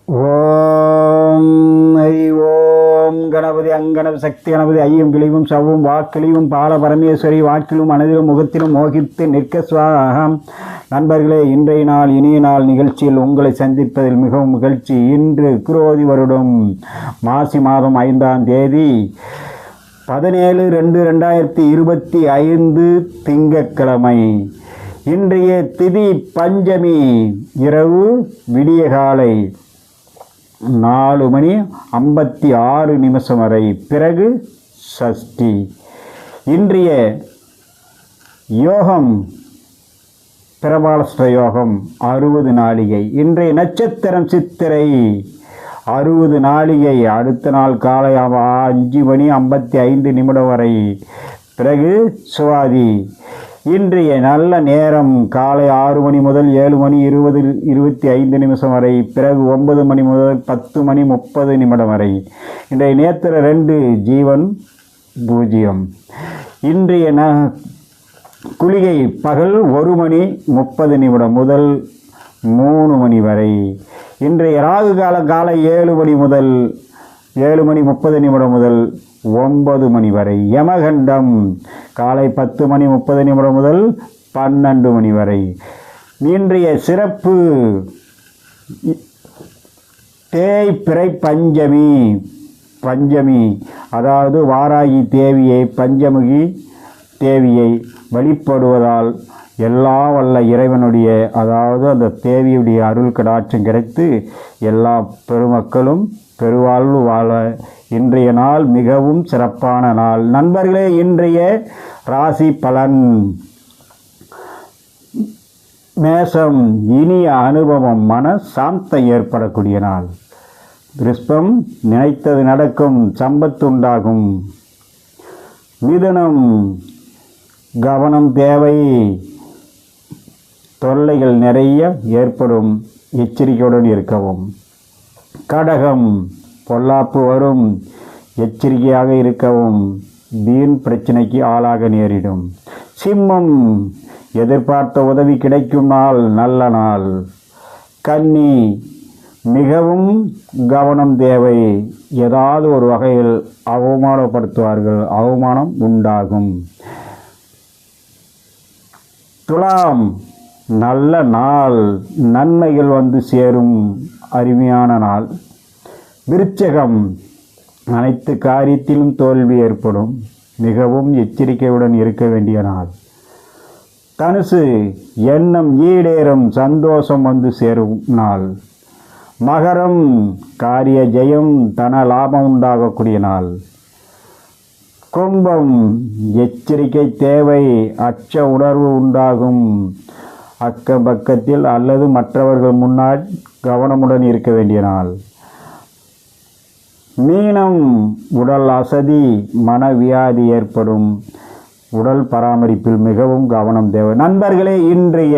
ஓம் ஹரி ஓம் கணபதி அங்கணபதி சக்தி கணபதி ஐயும் கிளிவும் சவ்வும் வாக்கிழிவும் பால பரமேஸ்வரி வாக்கிலும் மனதிலும் முகத்திலும் மோகித்து நிற்க சுவாகம். நண்பர்களே, இன்றைய நாள் இனிய நாள் நிகழ்ச்சியில் உங்களை சந்திப்பதில் மிகவும் மகிழ்ச்சி. இன்று குரோதி வருடம் மாசி மாதம் 5ஆம் தேதி 17/2/2025 திங்கட்கிழமை. இன்றைய திதி பஞ்சமி, இரவு விடிய காலை 4:56 வரை, பிறகு சஷ்டி. இன்றைய யோகம் பிரபாலஸ்ட யோகம் 60 நாளிகை. இன்றைய நட்சத்திரம் சித்திரை 60 நாளிகை. அடுத்த நாள் காலை 5:55 வரை, பிறகு சுவாதி. இன்றைய நல்ல நேரம் காலை 6 மணி முதல் 7:20-25 வரை, பிறகு 9 மணி முதல் 10:30 வரை. இன்றைய நேத்திர 2, ஜீவன் 0. இன்றைய குளிகை பகல் 1:30 முதல் 3 மணி வரை. இன்றைய ராகு காலம் காலை 7 மணி முதல் 7:30 முதல் 9 மணி வரை. யமகண்டம் காலை 10:30 முதல் 12 மணி வரை. இன்றைய சிறப்பு தேய்பிறை பஞ்சமி, அதாவது வாராகி தேவியை, பஞ்சமுகி தேவியை வழிபடுவதால் எல்லா வல்ல இறைவனுடைய, அதாவது அந்த தேவியுடைய அருள் கடாட்சம் கிடைத்து எல்லா பெருமக்களும் பெருவாழ்வு வாழ இன்றைய நாள் மிகவும் சிறப்பான நாள். நண்பர்களே, இன்றைய ராசி பலன். மேஷம், இனிய அனுபவம், மன சாந்தம் ஏற்படக்கூடிய நாள். ரிஷபம், நினைத்தது நடக்கும், சம்பத்து உண்டாகும். மிதுனம், கவனம் தேவை, தொல்லைகள் நிறைய ஏற்படும், எச்சரிக்கையுடன் இருக்கவும். கடகம், பொல்லாப்பு வரும், எச்சரிக்கையாக இருக்கவும், வீண் பிரச்சனைக்கு ஆளாக நேரிடும். சிம்மம், எதிர்பார்த்த உதவி கிடைக்கும் நாள், நல்ல நாள். கன்னி, மிகவும் கவனம் தேவை, ஏதாவது ஒரு வகையில் அவமானப்படுத்துவார்கள், அவமானம் உண்டாகும். துலாம், நல்ல நாள், நன்மைகள் வந்து சேரும், அருமையான நாள். விருச்சகம், அனைத்து காரியத்திலும் தோல்வி ஏற்படும், மிகவும் எச்சரிக்கையுடன் இருக்க வேண்டிய நாள். தனுசு, எண்ணம் ஈடேறும், சந்தோஷம் வந்து சேரும் நாள். மகரம், காரிய ஜெயம், தன லாபம் உண்டாகக்கூடிய நாள். கும்பம், எச்சரிக்கை தேவை, அச்ச உணர்வு உண்டாகும், அக்க பக்கத்தில் அல்லது மற்றவர்கள் முன்னால் கவனமுடன் இருக்க வேண்டிய நாள். மீனம், உடல் அசதி, மனவியாதி ஏற்படும், உடல் பராமரிப்பில் மிகவும் கவனம் தேவை. நண்பர்களே, இன்றைய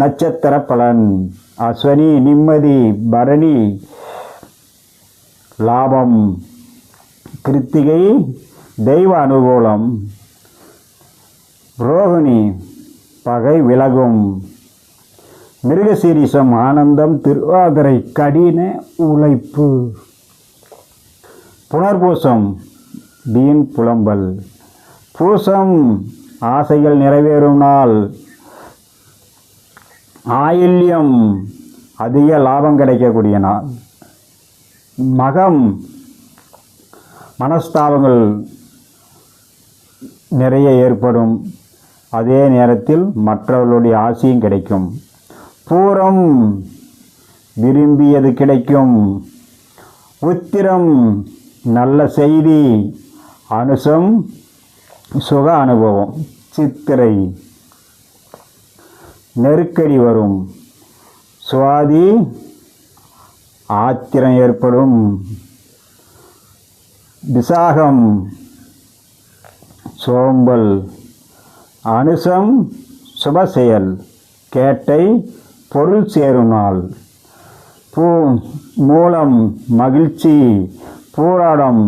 நட்சத்திர பலன். அஸ்வினி, நிம்மதி, பரணி, லாபம். கிருத்திகை, தெய்வ அனுகூலம். ரோகிணி, பகை விலகும். மிருகசீரிஷம், ஆனந்தம். திருவாதிரை, கடின உழைப்பு. புனர்பூசம், வீண் புலம்பல். பூசம், ஆசைகள் நிறைவேறும் நாள். ஆயில்யம், அதிக லாபம் கிடைக்கக்கூடிய நாள். மகம், மனஸ்தாபங்கள் நிறைய ஏற்படும், அதே நேரத்தில் மற்றவர்களுடைய ஆசையும் கிடைக்கும். பூரம், விரும்பியது கிடைக்கும். உத்திரம், நல்ல செய்தி. அனுசம், சுக அனுபவம். சித்திரை, நெருக்கடி வரும். சுவாதி, ஆத்திரம் ஏற்படும். விசாகம், சோம்பல். அனுசம், சுப செயல். கேட்டை, பொருள் சேரும் நாள். மூலம், மகிழ்ச்சி. பூராடம்,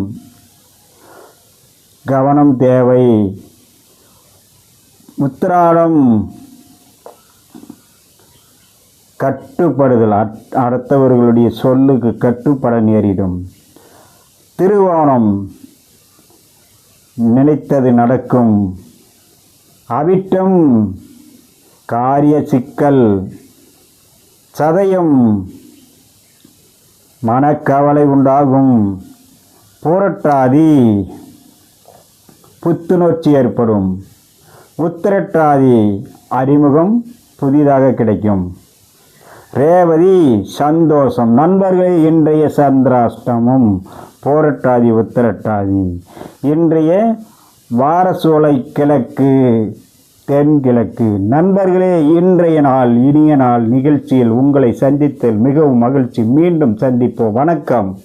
கவனம் தேவை. உத்திராடம், கட்டுப்படுதல், அடுத்தவர்களுடைய சொல்லுக்கு கட்டுப்பட நேரிடும். திருவோணம் நினைத்தது நடக்கும். அவிட்டம் காரிய சிக்கல். சதயம் மனக்கவலை உண்டாகும். பூரட்டாதி புத்துணர்ச்சி ஏற்படும். உத்திரட்டாதி அறிமுகம் புதிதாக கிடைக்கும். ரேவதி சந்தோஷம். நண்பர்களே, இன்றைய சந்திராஷ்டமம் பூரட்டாதி உத்திரட்டாதி. இன்றைய வாரசூலை கிழக்கு தென்கிழக்கு. நண்பர்களே, இன்றைய நாள் இனிய நாள். நிகழ்ச்சியில் உங்களை சந்தித்தல் மிகவும் மகிழ்ச்சி. மீண்டும் சந்திப்போம். வணக்கம்.